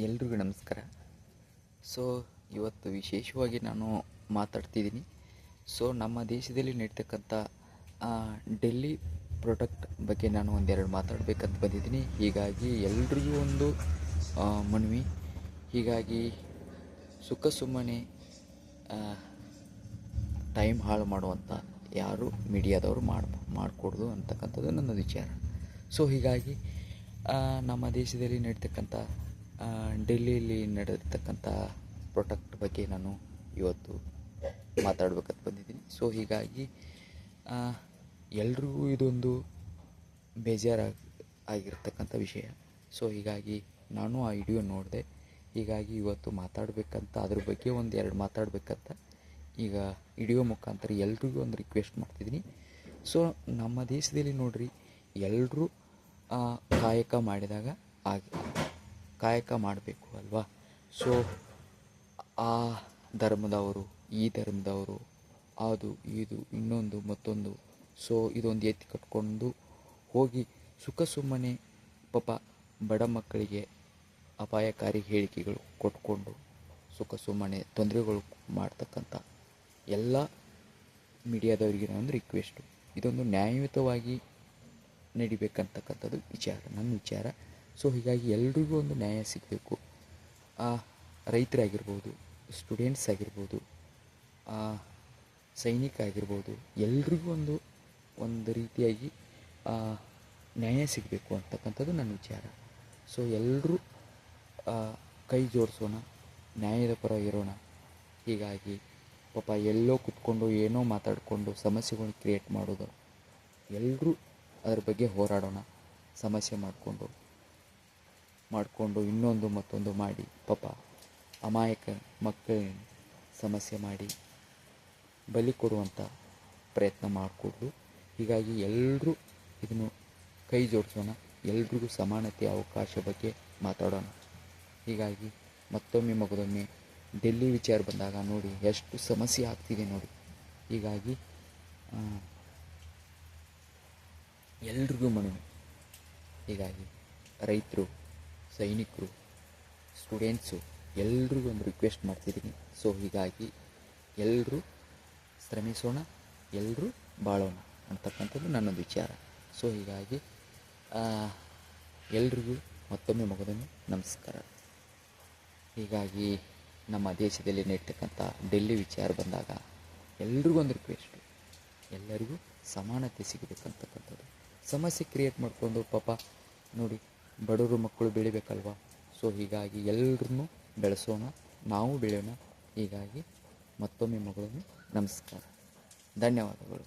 ಎಲ್ರಿಗೂ ನಮಸ್ಕಾರ. ಸೊ ಇವತ್ತು ವಿಶೇಷವಾಗಿ ನಾನು ಮಾತಾಡ್ತಿದ್ದೀನಿ. ಸೊ ನಮ್ಮ ದೇಶದಲ್ಲಿ ನಡೀತಕ್ಕಂಥ ಡೆಲ್ಲಿ ಪ್ರಾಡಕ್ಟ್ ಬಗ್ಗೆ ನಾನು ಒಂದೆರಡು ಮಾತಾಡಬೇಕಂತ ಬಂದಿದ್ದೀನಿ. ಹೀಗಾಗಿ ಎಲ್ರಿಗೂ ಒಂದು ಮನವಿ. ಹೀಗಾಗಿ ಸುಖ ಸುಮ್ಮನೆ ಟೈಮ್ ಹಾಳು ಮಾಡುವಂಥ ಯಾರು ಮೀಡಿಯಾದವರು ಮಾಡಿಕೊಡ್ದು ಅಂತಕ್ಕಂಥದ್ದು ನನ್ನ ವಿಚಾರ. ಸೊ ಹೀಗಾಗಿ ನಮ್ಮ ದೇಶದಲ್ಲಿ ನಡೀತಕ್ಕಂಥ ಡೆಲ್ಲಿಯಲ್ಲಿ ನಡೆದಿರ್ತಕ್ಕಂಥ ಪ್ರಾಡಕ್ಟ್ ಬಗ್ಗೆ ನಾನು ಇವತ್ತು ಮಾತಾಡ್ಬೇಕಂತ ಬಂದಿದ್ದೀನಿ. ಸೊ ಹೀಗಾಗಿ ಎಲ್ರಿಗೂ ಇದೊಂದು ಆಗಿರ್ತಕ್ಕಂಥ ವಿಷಯ. ಸೊ ಹೀಗಾಗಿ ನಾನು ಆ ವಿಡಿಯೋ ನೋಡಿದೆ. ಹೀಗಾಗಿ ಇವತ್ತು ಮಾತಾಡಬೇಕಂತ ಅದ್ರ ಬಗ್ಗೆ ಒಂದೆರಡು ಮಾತಾಡಬೇಕಂತ ಈಗ ವಿಡಿಯೋ ಮುಖಾಂತರ ಎಲ್ರಿಗೂ ಒಂದು ರಿಕ್ವೆಸ್ಟ್ ಮಾಡ್ತಿದ್ದೀನಿ. ಸೊ ನಮ್ಮ ದೇಶದಲ್ಲಿ ನೋಡ್ರಿ, ಎಲ್ಲರೂ ಕಾಯಕ ಮಾಡಿದಾಗ ಕಾಯಕ ಮಾಡಬೇಕು ಅಲ್ವಾ. ಸೊ ಆ ಧರ್ಮದವರು, ಈ ಧರ್ಮದವರು, ಅದು ಇದು ಇನ್ನೊಂದು ಮತ್ತೊಂದು, ಸೊ ಇದೊಂದು ಎತ್ತಿ ಕಟ್ಕೊಂಡು ಹೋಗಿ ಸುಖ ಸುಮ್ಮನೆ ಪಾಪ ಬಡ ಮಕ್ಕಳಿಗೆ ಅಪಾಯಕಾರಿ ಹೇಳಿಕೆಗಳು ಕೊಟ್ಕೊಂಡು ಸುಖ ಸುಮ್ಮನೆ ತೊಂದರೆಗಳು ಮಾಡ್ತಕ್ಕಂಥ ಎಲ್ಲ ಮೀಡಿಯಾದವರಿಗೆ ಒಂದು ರಿಕ್ವೆಸ್ಟು, ಇದೊಂದು ನ್ಯಾಯಯುತವಾಗಿ ನಡಿಬೇಕಂತಕ್ಕಂಥದ್ದು ನನ್ನ ವಿಚಾರ. ಸೊ ಹೀಗಾಗಿ ಎಲ್ರಿಗೂ ಒಂದು ನ್ಯಾಯ ಸಿಗಬೇಕು. ರೈತರಾಗಿರ್ಬೋದು, ಸ್ಟೂಡೆಂಟ್ಸ್ ಆಗಿರ್ಬೋದು, ಸೈನಿಕ ಆಗಿರ್ಬೋದು, ಎಲ್ರಿಗೂ ಒಂದು ರೀತಿಯಾಗಿ ನ್ಯಾಯ ಸಿಗಬೇಕು ಅಂತಕ್ಕಂಥದ್ದು ನನ್ನ ವಿಚಾರ. ಸೊ ಎಲ್ಲರೂ ಕೈ ಜೋಡಿಸೋಣ, ನ್ಯಾಯದ ಪರ ಇರೋಣ. ಹೀಗಾಗಿ ಪಾಪ ಎಲ್ಲೋ ಕೂತ್ಕೊಂಡು ಏನೋ ಮಾತಾಡಿಕೊಂಡು ಸಮಸ್ಯೆಗಳನ್ನ ಕ್ರಿಯೇಟ್ ಮಾಡೋದು, ಎಲ್ಲರೂ ಅದ್ರ ಬಗ್ಗೆ ಹೋರಾಡೋಣ. ಸಮಸ್ಯೆ ಮಾಡಿಕೊಂಡು ಇನ್ನೊಂದು ಮತ್ತೊಂದು ಮಾಡಿ ಪಾಪ ಅಮಾಯಕ ಮಕ್ಕಳನ್ನ ಸಮಸ್ಯೆ ಮಾಡಿ ಬಲಿ ಕೊಡುವಂಥ ಪ್ರಯತ್ನ ಮಾಡಿಕೊಡ್ಲು. ಹೀಗಾಗಿ ಎಲ್ಲರೂ ಇದನ್ನು ಕೈ ಜೋಡಿಸೋಣ, ಎಲ್ರಿಗೂ ಸಮಾನತೆಯ ಅವಕಾಶ ಬಗ್ಗೆ ಮಾತಾಡೋಣ. ಹೀಗಾಗಿ ಮಗದೊಮ್ಮೆ ಡೆಲ್ಲಿ ವಿಚಾರ ಬಂದಾಗ ನೋಡಿ ಎಷ್ಟು ಸಮಸ್ಯೆ ಆಗ್ತಿದೆ ನೋಡಿ. ಹೀಗಾಗಿ ಎಲ್ರಿಗೂ ಮನವಿ. ಹೀಗಾಗಿ ರೈತರು, ಸೈನಿಕರು, ಸ್ಟೂಡೆಂಟ್ಸು ಎಲ್ರಿಗೂ ಒಂದು ರಿಕ್ವೆಸ್ಟ್ ಮಾಡ್ತಿದ್ದೀನಿ. ಸೊ ಹೀಗಾಗಿ ಎಲ್ಲರೂ ಶ್ರಮಿಸೋಣ, ಎಲ್ಲರೂ ಬಾಳೋಣ ಅಂತಕ್ಕಂಥದ್ದು ನನ್ನೊಂದು ವಿಚಾರ. ಸೊ ಹೀಗಾಗಿ ಎಲ್ರಿಗೂ ಮಗದೊಮ್ಮೆ ನಮಸ್ಕಾರ. ಹೀಗಾಗಿ ನಮ್ಮ ದೇಶದಲ್ಲಿ ನಡೀತಕ್ಕಂಥ ಡೆಲ್ಲಿ ವಿಚಾರ ಬಂದಾಗ ಎಲ್ರಿಗೂ ಒಂದು ರಿಕ್ವೆಸ್ಟು, ಎಲ್ಲರಿಗೂ ಸಮಾನತೆ ಸಿಗಬೇಕಂತಕ್ಕಂಥದ್ದು. ಸಮಸ್ಯೆ ಕ್ರಿಯೇಟ್ ಮಾಡಿಕೊಂಡು ಪಾಪ ನೋಡಿ ಬಡವರು ಮಕ್ಕಳು ಬೆಳಿಬೇಕಲ್ವ. ಸೊ ಹೀಗಾಗಿ ಎಲ್ಲರನ್ನೂ ಬೆಳೆಸೋಣ, ನಾವು ಬೆಳೆಯೋಣ. ಹೀಗಾಗಿ ಮಗದೊಮ್ಮೆ ನಮಸ್ಕಾರ. ಧನ್ಯವಾದಗಳು.